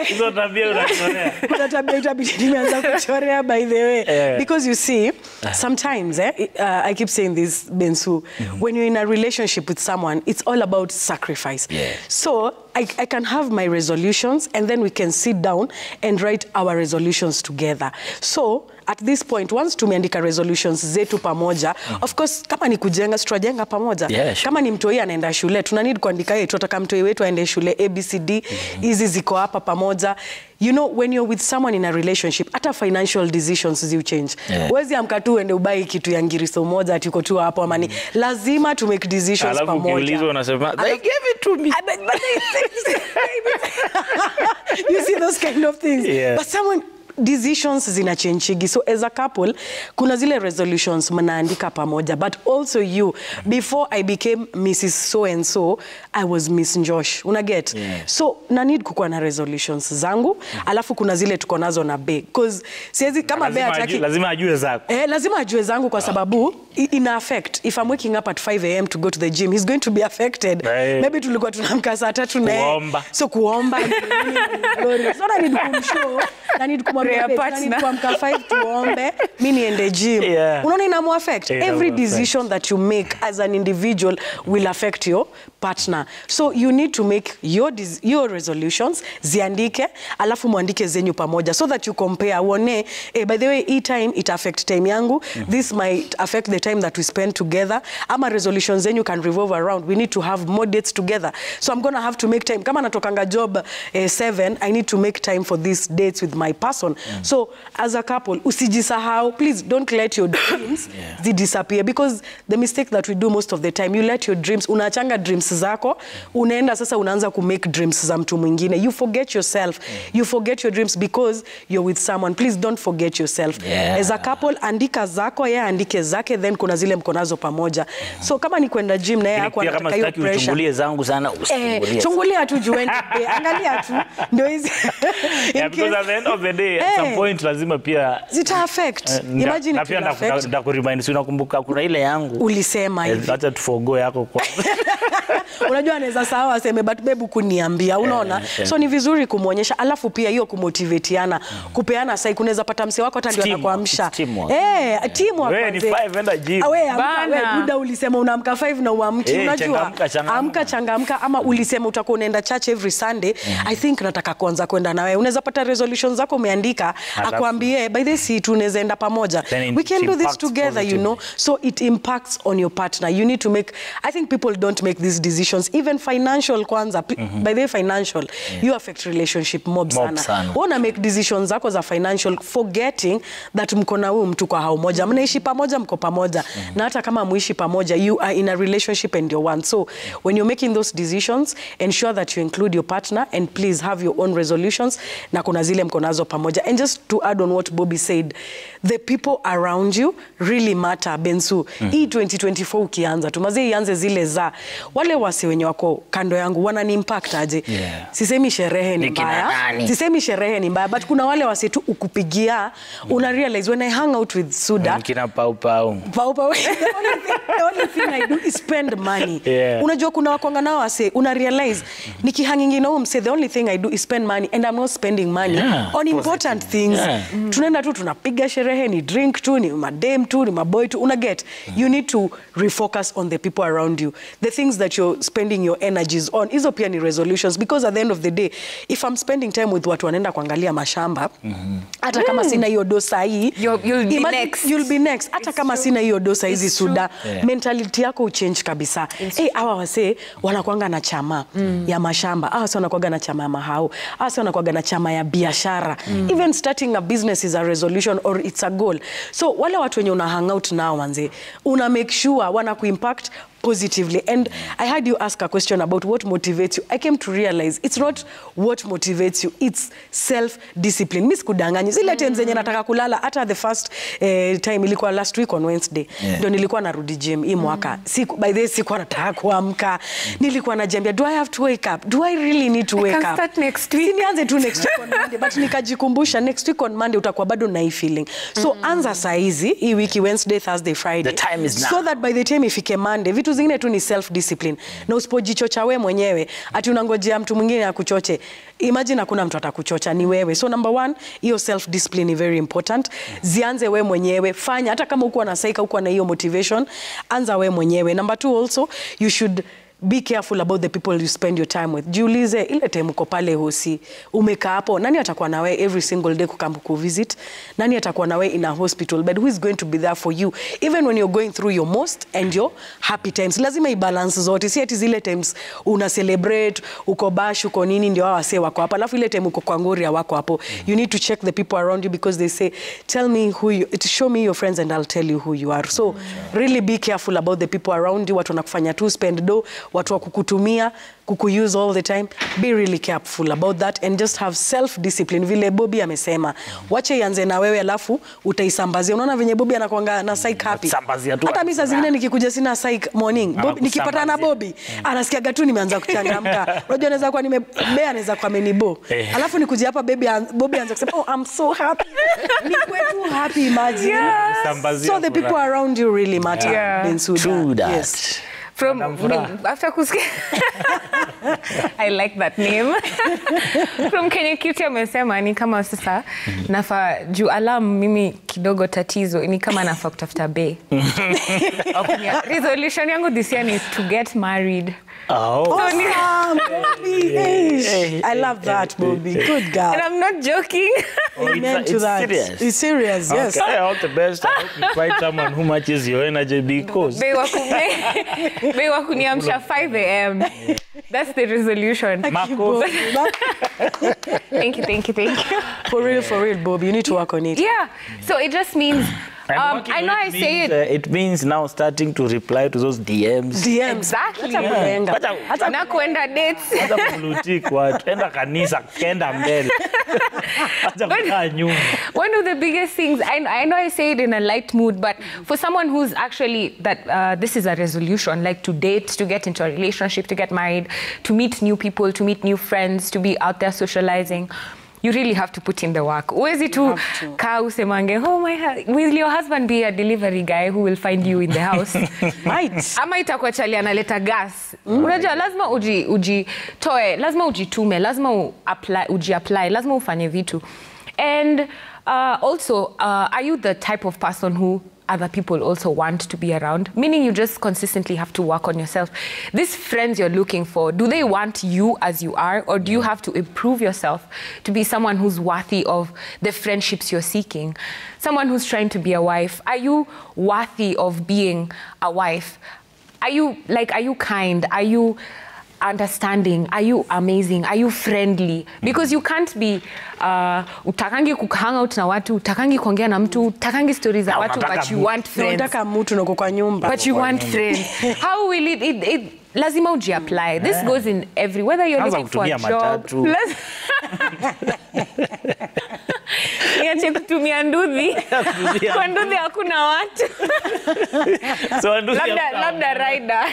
Speaker 1: Hizo tabia unachorea.
Speaker 2: Kuna tabia itabidi nimeanza kuchorea by the way. Because you see, sometimes I keep saying this, Bensu, when you're in a relationship with someone, it's all about sacrifice.
Speaker 1: Yeah.
Speaker 2: So I can have my resolutions and then we can sit down and write our resolutions together. So at this point, once tumeandika resolutions zetu pamoja, of course, kama ni kujenga, tutajenga pamoja.
Speaker 1: Yeah, sure.
Speaker 2: Kama ni mtoi anaenda shule, tuna need kuandika yeye, tunataka mtoi wetu aende shule ABCD, hizi ziko hapa pamoja. You know, when you're with someone in a relationship, hata financial decisions you change. Wezi amka tu ende ubai kitu ya ngiriso moja ati uko tu hapo amani. Lazima to make decisions pamoja.
Speaker 1: Alafu ukiulizwa unasema, they gave it to me.
Speaker 2: You see those kind of things.
Speaker 1: Yeah.
Speaker 2: But someone decisions zinachange. So as a couple, kuna zile resolutions mnaandika pamoja. But also you, before I became Mrs. So-and-so, I was Miss Josh. Unaget?
Speaker 1: Yeah.
Speaker 2: So na need kukuwa na resolutions zangu. Alafu kuna zile tuko nazo na Bea. Because siezi kama Bea ataki...
Speaker 1: Lazima ajue zako.
Speaker 2: Lazima ajue zangu kwa sababu ina affect. If I'm waking up at 5 a.m. to go to the gym, he's going to be affected. Maybe tulikuwa tunamka saa 3 na
Speaker 1: kuomba.
Speaker 2: So kuomba. So na need kumshow. Na need kumwambia kuamka 5 tuombe, mimi niende gym. Unaona inamu affect. Every decision that you make as an individual will affect your partner. So you need to make your resolutions, ziandike, alafu muandike zenyu pamoja so that you compare. Uone, by the way, each time it affect time yangu. This might affect the time that we spend together. Ama resolutions zenyu can revolve around. We need to have more dates together. So I'm going to have to make time. Kama natokanga job 7, I need to make time for these dates with my person. So as a couple, usijisahau, please don't let your dreams disappear, because the mistake that we do most of the time, you let your dreams, unachanga dreams zako, unaenda sasa unaanza ku make dreams za mtu mwingine. You forget yourself. You forget your dreams because you're with someone. Please don't forget yourself. As a couple, andika zako, yeye andike zake, then kuna zile mkonazo pamoja. So kama ni kwenda gym na yeye hapo anataka hiyo pressure.
Speaker 1: Uchungulie zangu sana, usichungulie.
Speaker 2: Chungulia tu jueni, angalia tu. Ndio hizi.
Speaker 1: Because at the end of the day, at some point lazima pia
Speaker 2: zita affect. Imagine it will affect.
Speaker 1: Ndakuremind, si unakumbuka kuna ile yangu.
Speaker 2: Ulisema hivi.
Speaker 1: Acha tuforgo yako kwa.
Speaker 2: Unajua anaweza sawa aseme but babe kuniambia, unaona? So ni vizuri kumuonyesha, alafu pia hiyo kumotivateana, kupeana sai, kunaweza pata mse wako hata ndio anakuamsha. Teamwork.
Speaker 1: Wewe ni 5 enda gym.
Speaker 2: Wewe muda ulisema unaamka 5 na uamki, unajua? Amka changamka, ama ulisema utakuwa unaenda church every Sunday. I think nataka kuanza kwenda na wewe. Unaweza pata resolutions zako umeandika akwambie by this si tunaweza enda pamoja, we can do this together, you know. So it impacts on your partner. You need to make, I think people don't make these decisions, even financial kwanza. By the way, financial, you affect relationship mob sana. Wanna make decisions zako za financial, forgetting that mko na huyu mtu kwa hao moja, mnaishi pamoja, mko pamoja, na hata kama muishi pamoja, you are in a relationship and you're one. So when you're making those decisions, ensure that you include your partner, and please have your own resolutions na kuna zile mko nazo pamoja. And just to add on what Bobby said, the people around you really matter, Bensu. Hii 2024 ukianza tumaze ianze zile za wale wase wenye wako kando yangu wanani impact aje. Sisemi sherehe ni mbaya, sisemi sherehe ni mbaya, but kuna wale wase tu ukupigia una realize when I hang out with Suda
Speaker 1: kina pau
Speaker 2: the only thing I do is spend money. Unajua kuna wakonga nao wase una realize nikihangingi na umse, the only thing I do is spend money, and I'm not spending money on important things. Tunaenda tu tunapiga sherehe, ni drink tu, ni madem tu, ni maboy tu, una get. You need to refocus on the people around you, the things that you're spending your energies on. Hizo pia ni resolutions, because at the end of the day, if I'm spending time with watu wanaenda kuangalia mashamba, hata kama sina hiyo dosa hii, you'll be next. Hata kama sina hiyo dosa hizi Suda, mentality yako uchange kabisa. Hawa wase wanakuanga na chama ya mashamba, hawa wase wanakuanga na chama ya mahau, hawa wase wanakuanga na chama ya biashara. Even starting a business is a resolution or it's a goal. So wale watu wenye una hang out nao wanze, una make sure wana ku-impact positively. And I had you ask a question about what motivates you. I came to realize it's not what motivates you, it's self-discipline. Miss kudanganyi. Zile times zenye nataka kulala, hata the first time ilikuwa last week on Wednesday. Ndio nilikuwa narudi gym hii mwaka. By the way, sikuwa nataka kuamka. Nilikuwa najiambia, do I have to wake up? Do I really need to wake up? I can
Speaker 3: start next week.
Speaker 2: Nianze tu next week on Monday. But nikajikumbusha next week on Monday utakuwa bado na hii feeling. So anza saa hizi, hii wiki Wednesday, Thursday, Friday.
Speaker 1: The time is now.
Speaker 2: So that by the time ifike Monday, vitu zingine tu ni self discipline. Na usipojichocha wewe mwenyewe, ati unangojea mtu mwingine akuchoche. Imagine hakuna mtu atakuchocha, ni wewe. So number one, hiyo self discipline is very important. Zianze wewe mwenyewe, fanya hata kama uko na saika, uko na hiyo motivation, anza wewe mwenyewe. Number two also, you should be careful about the people you spend your time with. Jiulize ile time uko pale hosi, umekaa hapo, nani atakuwa na wewe every single day kukampu kuvisit? Nani atakuwa na wewe in a hospital? But who is going to be there for you even when you're going through your most and your happy times? Lazima ibalance zote. Si ati zile times una celebrate, uko bash, uko nini ndio wase wako hapa. Alafu ile time uko kwa ngori wako hapo. You need to check the people around you, because they say tell me who you, show me your friends and I'll tell you who you are. So really be careful about the people around you. Watu wanakufanya tu spend do, watu wa kukutumia, kukuuse all the time. Be really careful about that and just have self discipline. Vile Bobby amesema, wache ianze na wewe alafu utaisambazia. Unaona venye Bobby anakuanga na psych happy. Hata mimi saa zingine nikikuja sina psych morning, Bobby nikipata na Bobby anasikiaga tu nimeanza kuchangamka. Unajua anaweza kuwa nimebea, anaweza kuwa amenibo. Alafu nikuje hapa Bobby anza kusema, oh I'm so happy. Ni kwetu happy, imagine. So the people around you really matter.
Speaker 1: True that.
Speaker 2: Yes.
Speaker 3: From after kusikia I like that name. From Kenya Cutie amesema ni kama sasa nafa juu alarm mimi kidogo tatizo ni kama nafa kutafuta bay. Resolution yangu this year is to get married.
Speaker 2: Awesome. I love that, Bobby. Good girl.
Speaker 3: And I'm not joking.
Speaker 2: Amen to that.
Speaker 1: Serious.
Speaker 2: It's serious, yes.
Speaker 4: Okay, all the best. I hope you find someone who matches your energy, because
Speaker 3: Be wakuniamsha 5 a.m. That's the resolution.
Speaker 4: Marco.
Speaker 3: Thank you.
Speaker 2: For real, Bobby. You need to work on it.
Speaker 3: Yeah. So it just means I know I say it.
Speaker 1: It means now starting to reply to those DMs.
Speaker 3: Exactly.
Speaker 2: Hata
Speaker 3: na kuenda dates.
Speaker 4: hata kumlutik watu, enda kanisa, kenda mbele. Hata kukaa nyuma.
Speaker 3: One of the biggest things, I know I say it in a light mood, but for someone who's actually, this is a resolution, like to date, to get into a relationship, to get married, to meet new people, to meet new friends, to be out there socializing, you really have to put in the work. Uwezi tu kaa usemange, will your husband be a delivery guy who will find you in the house?
Speaker 2: Might.
Speaker 3: Ama itakuwa chali analeta gas. Unajua lazima ujitoe, lazima ujitume, lazima uji-apply, lazima ufanye vitu. And also, are you the type of person who other people also want to be around, meaning you just consistently have to work on yourself. These friends you're looking for, do they want you as you are, or do you have to improve yourself to be someone who's worthy of the friendships you're seeking? Someone who's trying to be a wife, are you worthy of being a wife? Are you kind? Are you understanding? Are you amazing? Are you friendly? Because you can't be utakangi kuhang out na watu, utakangi kuongea na mtu, utakangi stories za watu, but you want friends.
Speaker 2: Unataka mtu na uko kwa nyumba.
Speaker 3: But you want friends. How will it lazima uji-apply. This goes in every, whether you're looking for a job. Niache kutumia nduthi. Kwa nduthi hakuna watu.
Speaker 4: So nduthi
Speaker 3: labda rider.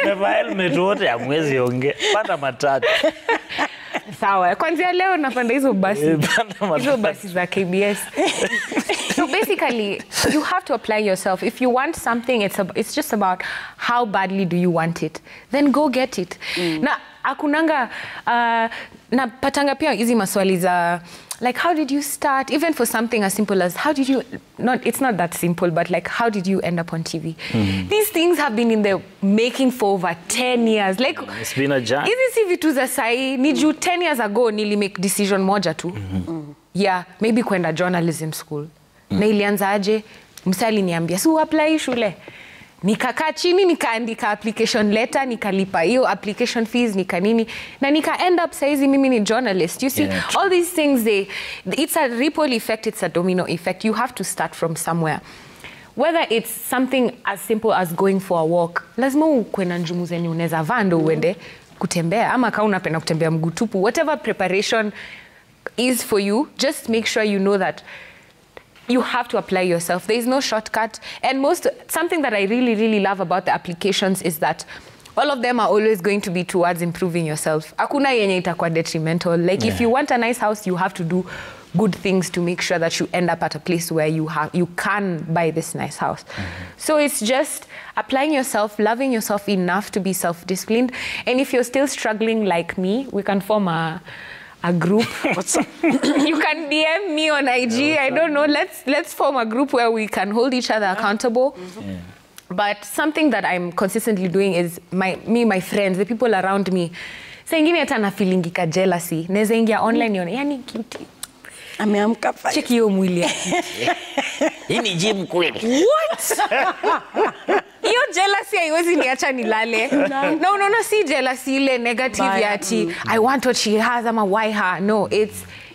Speaker 4: Meva helmet wote ya mwezi ongea. Panda matatu.
Speaker 3: Sawa. Kwanzia leo napanda hizo basi. Hizo basi za KBS. So basically, you have to apply yourself. If you want something, it's just about how badly do you want it. Then go get it. Na akunanga na patanga pia hizi maswali za like, how did you start? Even for something as simple as how did you, it's not that simple, but like, how did you end up on TV? These things have been in the making for over 10 years. Like,
Speaker 4: it's been a journey.
Speaker 3: Hizi si vitu za sahi, ni juu 10 years ago nili make decision moja tu. Yeah, maybe kwenda journalism school. Na ilianza aje, msali niambia, si apply shule. Nikakaa chini, nikaandika application letter, nikalipa hiyo application fees, nika nini, na nika end up saizi mimi ni journalist. You see, all these things, it's a ripple effect, it's a domino effect. You have to start from somewhere. Whether it's something as simple as going for a walk, lazima ukwe na njumu zenye unaweza vaa ndo uende kutembea, ama kama unapenda kutembea mguu tupu, whatever preparation is for you, just make sure you know that you have to apply yourself. There is no shortcut. And something that I really, really love about the applications is that all of them are always going to be towards improving yourself. Hakuna yenye itakuwa detrimental. Like if you want a nice house, you have to do good things to make sure that you end up at a place where you can buy this nice house. So it's just applying yourself, loving yourself enough to be self-disciplined. And if you're still struggling like me, we can form a group. What's up? You can DM me on IG. I don't know. Let's form a group where we can hold each other accountable. But something that I'm consistently doing is my friends, the people around me. Sa ingine hata na feeling ka jealousy. Neza ingia online yone, yani cute.
Speaker 2: Ameamka pale.
Speaker 3: Check hiyo mwili.
Speaker 1: Hii ni gym kweli.
Speaker 3: What? Hiyo jealousy haiwezi niacha nilale. No, si jealousy ile negative yati. I want what she has, ama why her. No,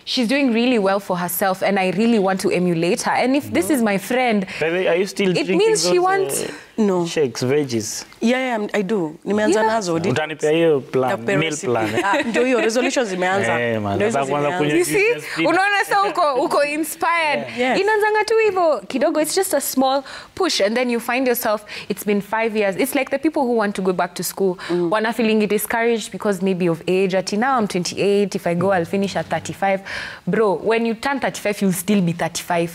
Speaker 3: she's doing really well for herself, and I really want to emulate her. And if this is my friend,
Speaker 4: baby, are you still
Speaker 3: it means she wants
Speaker 2: no
Speaker 4: shakes, veggies.
Speaker 2: Yeah, I do. Nimeanza nazo.
Speaker 4: Utanipea hiyo plan, meal plan.
Speaker 2: Ndio hiyo resolutions zimeanza.
Speaker 3: You see? Unaona sa uko inspired. Inaanzanga tu hivyo kidogo. It's just a small push, and then you find yourself, it's been 5 years. It's like the people who want to go back to school. Wana feeling discouraged because maybe of age. Ati now I'm 28. If I go, I'll finish at 35. Bro, when you turn 35, you'll still be 35.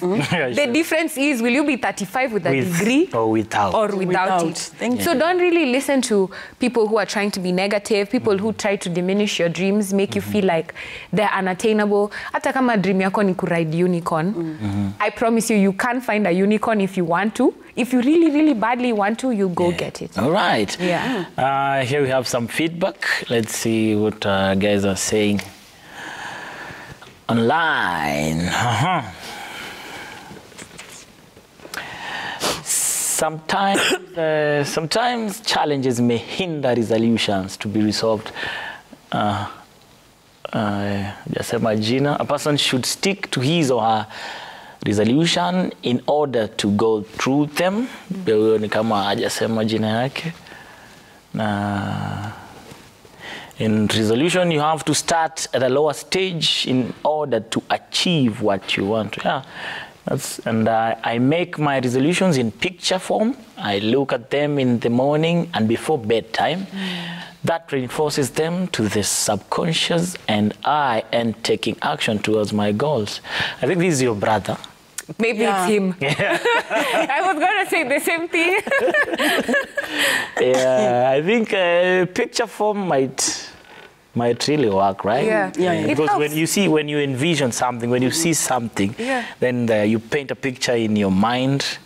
Speaker 3: The difference is, will you be 35 with a degree
Speaker 4: or without?
Speaker 3: Or without it. So don't really listen to people who are trying to be negative, people who try to diminish your dreams, make you feel like they're unattainable. Hata kama dream yako ni kuride unicorn, I promise you can find a unicorn if you want to. If you really, really badly want to, you go get it.
Speaker 1: All right.
Speaker 3: Yeah.
Speaker 1: Here we have some feedback. Let's see what guys are saying online. Sometimes challenges may hinder resolutions to be resolved. A person should stick to his or her resolution in order to go through them. Ni kama hajasema jina yake. In resolution, you have to start at a lower stage in order to achieve what you want. I make my resolutions in picture form. I look at them in the morning and before bedtime. That reinforces them to the subconscious, and I am taking action towards my goals. I think this is your brother.
Speaker 3: Maybe it's him. I was going to say the same thing.
Speaker 1: I think picture form might really work, right?
Speaker 2: Yeah.
Speaker 1: Because when you envision something, when you see something, then you paint a picture in your mind,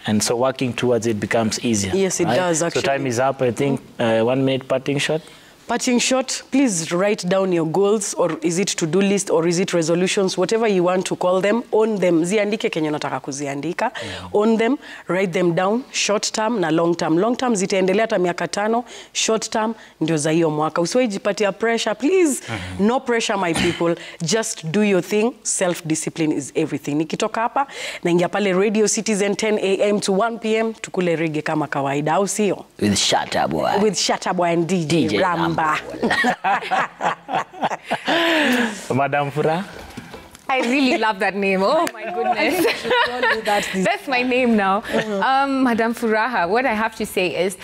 Speaker 1: And so working towards it becomes easier.
Speaker 2: Yes, it does, actually.
Speaker 1: So time is up, I think. 1 minute parting shot.
Speaker 2: Parting shot, please write down your goals, or is it to-do list, or is it resolutions, whatever you want to call them, own them. Ziandike kenye unataka kuziandika. Own them, write them down, short term na long term. Long term zitaendelea hata miaka 5, short term ndio za hiyo mwaka. Usiwahi jipatia pressure, please. No pressure, my people. Just do your thing. Self-discipline is everything. Nikitoka hapa, naingia pale Radio Citizen 10 a.m. to 1 p.m. tukule reggae kama kawaida, au sio?
Speaker 1: With Shatta Boy.
Speaker 2: With Shatta Boy and DJ Ramba.
Speaker 1: Madam Furaha?
Speaker 3: I really love that name. Oh my goodness. That's my name now. Madam Furaha, what I have to say is,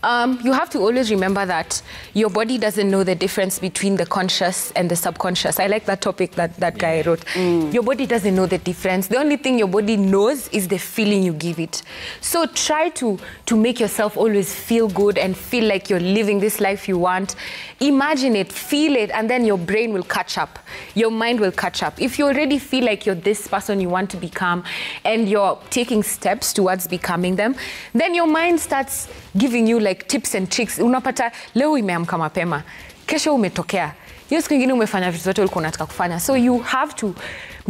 Speaker 3: you have to always remember that your body doesn't know the difference between the conscious and the subconscious. I like that topic that guy wrote. Your body doesn't know the difference. The only thing your body knows is the feeling you give it. So try to make yourself always feel good and feel like you're living this life you want. Imagine it, feel it, and then your brain will catch up. Your mind will catch up. If you already feel like you're this person you want to become and you're taking steps towards becoming them, then your mind starts giving you like tips and tricks. Unapata leo imeamka mapema, kesho umetokea, hiyo siku nyingine umefanya vitu zote ulikuwa unataka kufanya. So you have to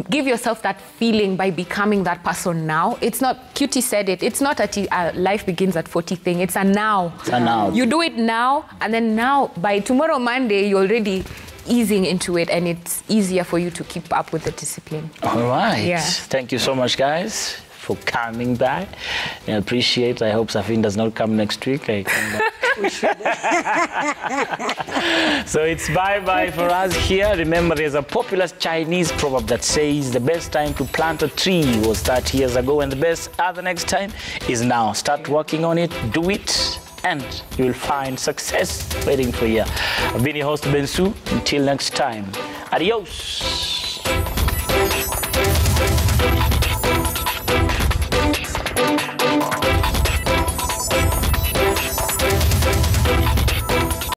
Speaker 3: give yourself that feeling by becoming that person now. It's not, Cutie said it, it's not a life begins at 40 thing, it's a now.
Speaker 1: It's a now.
Speaker 3: You do it now, and then now, by tomorrow Monday, you're already easing into it, and it's easier for you to keep up with the discipline.
Speaker 1: All right.
Speaker 3: Yeah.
Speaker 1: Thank you so much, guys, for coming by. I appreciate. I hope Safin does not come next week. I come back. So it's bye-bye for us here. Remember, there's a popular Chinese proverb that says the best time to plant a tree was 30 years ago, and the best other next time is now. Start working on it, do it, and you will find success waiting for you. I've been your host, Bensu. Until next time, adios.